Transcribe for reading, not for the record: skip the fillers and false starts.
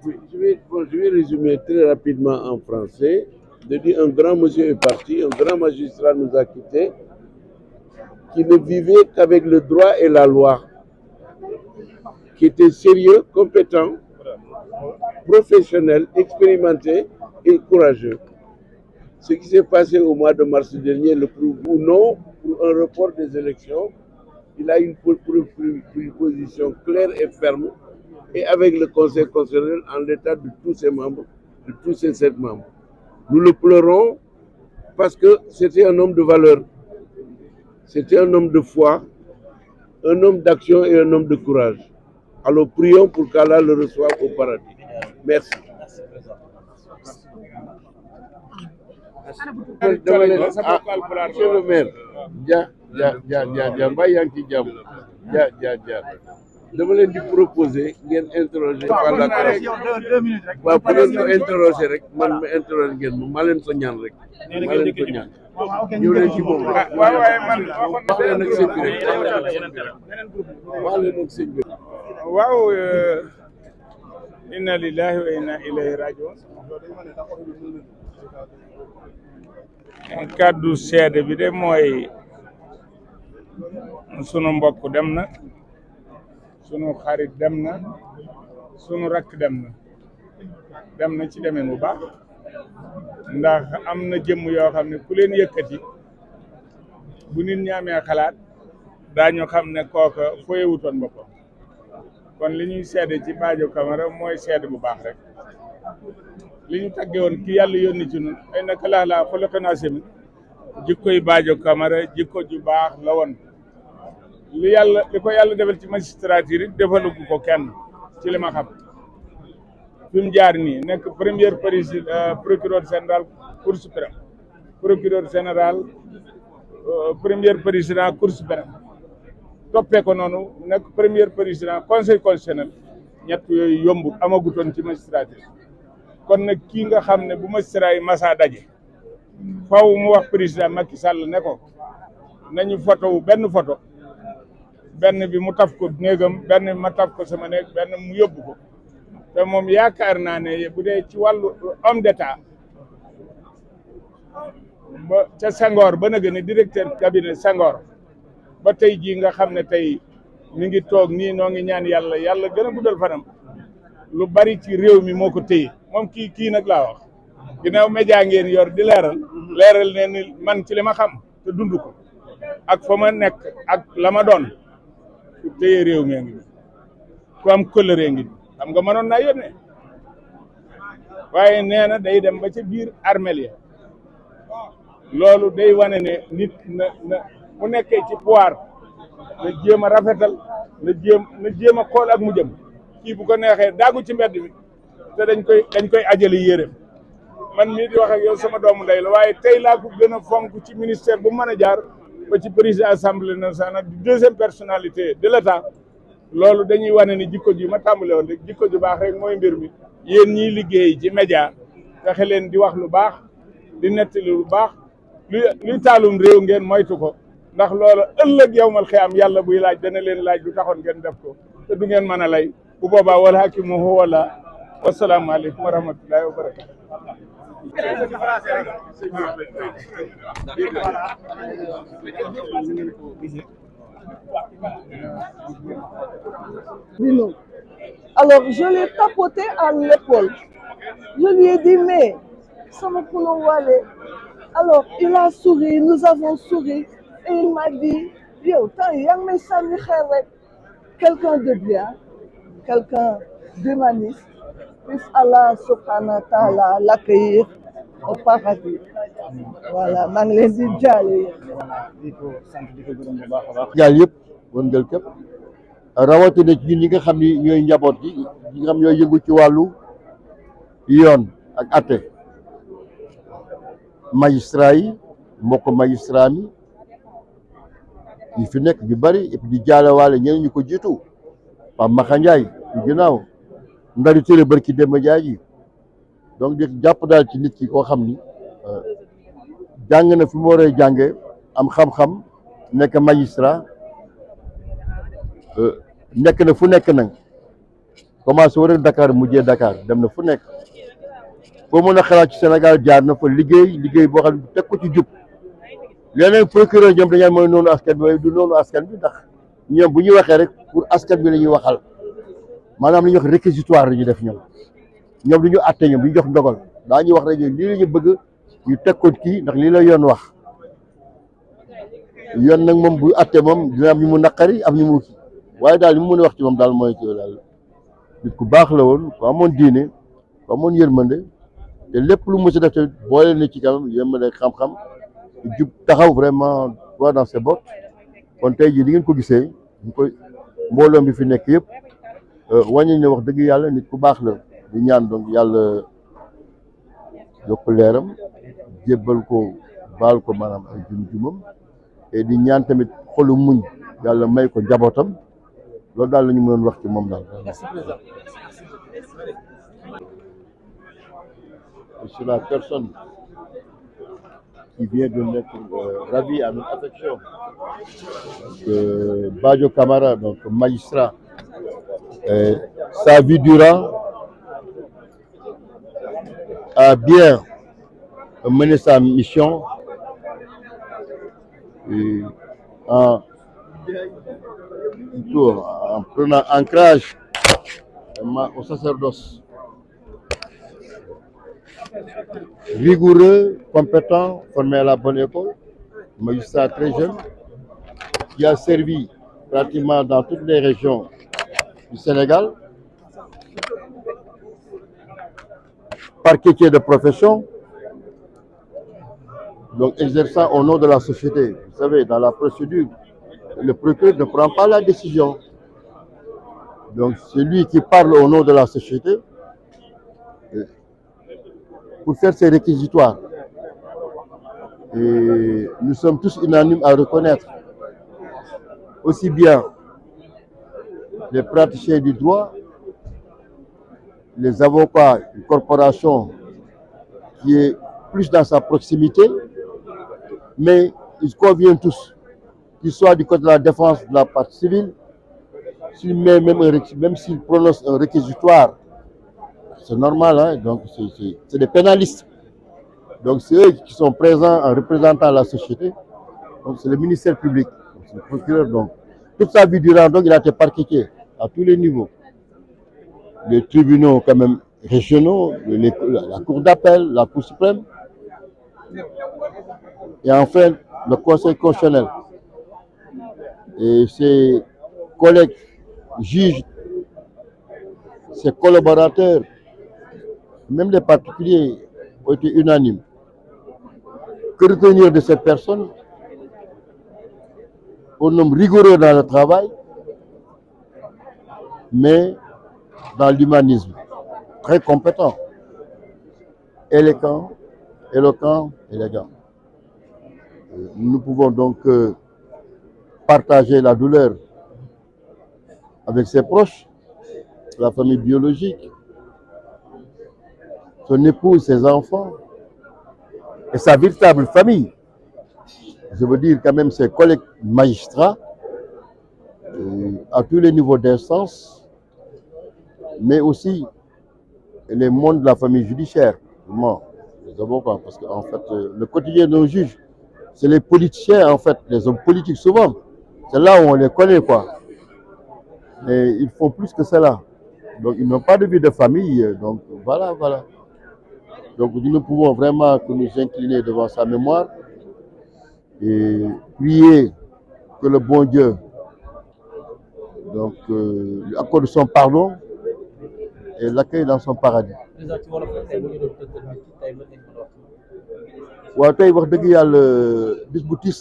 Oui, je vais résumer très rapidement en français. De dire un grand monsieur est parti, un grand magistrat nous a quittés, qui ne vivait qu'avec le droit et la loi, qui était sérieux, compétent, professionnel, expérimenté et courageux. Ce qui s'est passé au mois de mars dernier le prouve ou non pour un report des élections. Il a une position claire et ferme et avec le Conseil constitutionnel en l'état de tous ses membres, de tous ses 7 membres. Nous le pleurons parce que c'était un homme de valeur, c'était un homme de foi, un homme d'action et un homme de courage. Alors prions pour qu'Allah le reçoive au paradis. Merci. Monsieur le maire, mbaa yaa ngi ci jàmm dama leen di proposer ngeen interroger par la presse waaw bu ngeen ko interroger rek man ma interroger ngeen ma maa leen ko ñaan rek maa leen ko ñaan ñëw leen ci moom rek wax leen ak sëñ bi rek wax leen ak sëñ bi. waaw inna lillahi wa inna ilayhi rajiun kàddu seede bi de mooy sunu mbokk dem na, sunu xarit dem na, sunu rakk dem na ci demeen bu baax ndax am na jëmm yoo xam ne ku leen yëkkati bu nit ñi amee xalaat daañu xam ne kooka foyewutoon boppam. kon li ñuy seede ci Badio Camara mooy seede bu baax rek li ñu tagge woon ki yàlla yónni ci ñun ay naka laa xuluqin aziim jikkoy Badio Camara jikko ju baax la woon. li ko yàlla defal ci magistrature it defalugu ko kenn ci li ma xam fi mu jaar nii nekk premier procureur général cour suprême procureur général premier président cour suprême toppee ko noonu nekk premier président conseil constitutionnel ñett yooyu yombut amagutoon ci magistrature. kon nag kii nga xam ne bu magistrat yi masa daje faw mu wax président Macky Sall ne ko nañu photo benn photo benn bi mu taf ko néegam benn bi ma taf ko sama néeg benn mu yóbbu ko te moom yaakaar naa ne bu dee ci wàllu homme d'état ba ca Senghor ba nag ne directeur cabinet Senghor ba tey jii nga xam ne tey mi ngi toog nii noo ngi ñaan yàlla gën a guddal fanam lu bari ci réew mi moo ko téye moom kii nag laa wax ginnaaw média ngeen yor di leeral ne ni man ci li ma xam te dund ko ak fa ma nekk ak la ma doon ku téye réew mi ngi ku am kóllëre ngi xam nga mënoon naa yónnee waaye nee na day dem ba ca biir armeel ya loolu day wane ne nit na mu nekkee ci pouvoir na jéem a rafetal na jéem a xool ak mu jëm kii bu ko neexee daagu ci mbedd mi te dañ koy ajali yéreem man mii di wax ak yow sama doomu ndey la waaye tey laa ko gën a fonk ci ministère bu mën a jaar ba ci président assemblée nationale di deuxième personnalité de l'État. loolu dañuy wane ni jikko ji ma tàmbale woon rek jikko ju baax rek mooy mbir mi yéen ñiy liggéey ci média fexe leen di wax lu baax di nettali lu baax luy taalum réew ngeen moytu ko ndax loolu ëllëg yawmal xiyaam yàlla buy laaj dana leen laaj lu taxoon ngeen def ko te du ngeen mën a lay bu boobaa wal hakimu huwa Allah. Wasalaamu aleykum wa rahmatullahi wa barakatu. Alors, je l'ai tapoté à l'épaule. Je lui ai dit, mais, ça me poulon walé. Alors, il a souri, nous avons souri, et il m'a dit, yo, quelqu'un de bien, quelqu'un d'humaniste, puisse Allah subhanahu wa ta'ala l'accueillir au paradis. Voilà, maa ngi leen di jaale. di ko sant di ko gërëm bu baax a baax. jaal yëpp wëngal képp rawatina ci ñun ñi nga xam ni ñooy njaboot gi ñi nga xam ñooy yëngu ci wàllu yoon ak atte magistrat yi mbokk magistrat mi yi fi nekk ñu bari et puis di jaalewaale ñeneen ñu ko jiitu Pape Maxa Ndiaye yu ginnaaw ndari télé barki Demba Ndiaye ji donc di jàpp daal ci nit ki koo xam ni jàng na fi mu waree jànge am xam-xam nekk magistrat nekk na fu nekk nag commencé war Dakar mujjee Dakar dem na fu nekk boo mën a xalaat ci Sénégal jaar na fa liggéey boo xam ne teg ko ci jub leneen procureur ñoom dañaan mooy noonu askan bi waaye du noonu askan bi ndax ñoom bu ñuy waxee rek pour askan bi la ñuy waxal maanaam li ñuy wax réquisitoire la ñuy def ñoom du ñu àtte ñoom du ñu jox ndogal daa ñuy wax rek lii la ñu bëgg ñu teg ko kii ndax lii la yoon wax yoon nag moom bu àtte moom dina am ñu mu naqari am ñu mu kii waaye daal li mu mën a wax ci moom daal mooy que daal nit ku baax la woon ku amoon diine ku amoon yërmande te lépp lu mës a def te boole na ci kanam yërmande xam-xam jub taxaw vraiment droit dans ses bottes kon tey jii di ngeen ko gisee ñu koy mbooloom bi fi nekk yëpp wàññi ne wax dëgg yàlla nit ku baax la di ñaan donc yàlla yokk leeram jébbal ko baal ko maanaam ay jum-jumam et di ñaan tamit xolu muñ yàlla may ko njabootam loolu daal la ñu mënoon wax ci moom daal. C'est la personne qui vient de naître ravie à notre affection. Badio Camara, donc magistrat, sa vie durant a bien mené sa mission en prenant ancrage au sacerdoce. Rigoureux, compétent, formé à la bonne école, magistrat très jeune, qui a servi pratiquement dans toutes les régions du Sénégal, parquetier de profession, donc exerçant au nom de la société. Vous savez, dans la procédure, le procureur ne prend pas la décision. Donc c'est lui qui parle au nom de la société pour faire ses réquisitoires. Et nous sommes tous unanimes à reconnaître aussi bien les praticiens du droit, les avocats, une corporation qui est plus dans sa proximité, mais ils conviennent tous, qu'ils soient du côté de la défense de la partie civile, même s'ils prononcent un réquisitoire, c'est normal, hein? Donc c'est des pénalistes. Donc c'est eux qui sont présents en représentant la société. Donc c'est le ministère public, c'est le procureur. Donc toute sa vie durant, donc il a été parquetier à tous les niveaux. Les tribunaux quand même régionaux, la cour d'appel, la cour suprême, et enfin le conseil constitutionnel. Et ses collègues juges, ses collaborateurs, même les particuliers ont été unanimes. Que retenir de cette personne? Un homme rigoureux dans le travail, mais dans l'humanisme, très compétent, éloquent, élégant. Nous pouvons donc partager la douleur avec ses proches, la famille biologique, son épouse, ses enfants et sa véritable famille. Je veux dire quand même ses collègues magistrats à tous les niveaux d'instance, mais aussi les mondes de la famille judiciaire, les avocats, parce qu'en fait, le quotidien d'un juge, c'est les politiciens, en fait, les hommes politiques souvent. C'est là où on les connaît, quoi. Mais ils font plus que cela. Donc, ils n'ont pas de vie de famille. Donc, voilà. Donc, nous pouvons vraiment que nous incliner devant sa mémoire et prier que le bon Dieu donc, lui accorde son pardon et l'accueille dans son paradis. waaw tey wax dëgg yàlla bis bu tiis la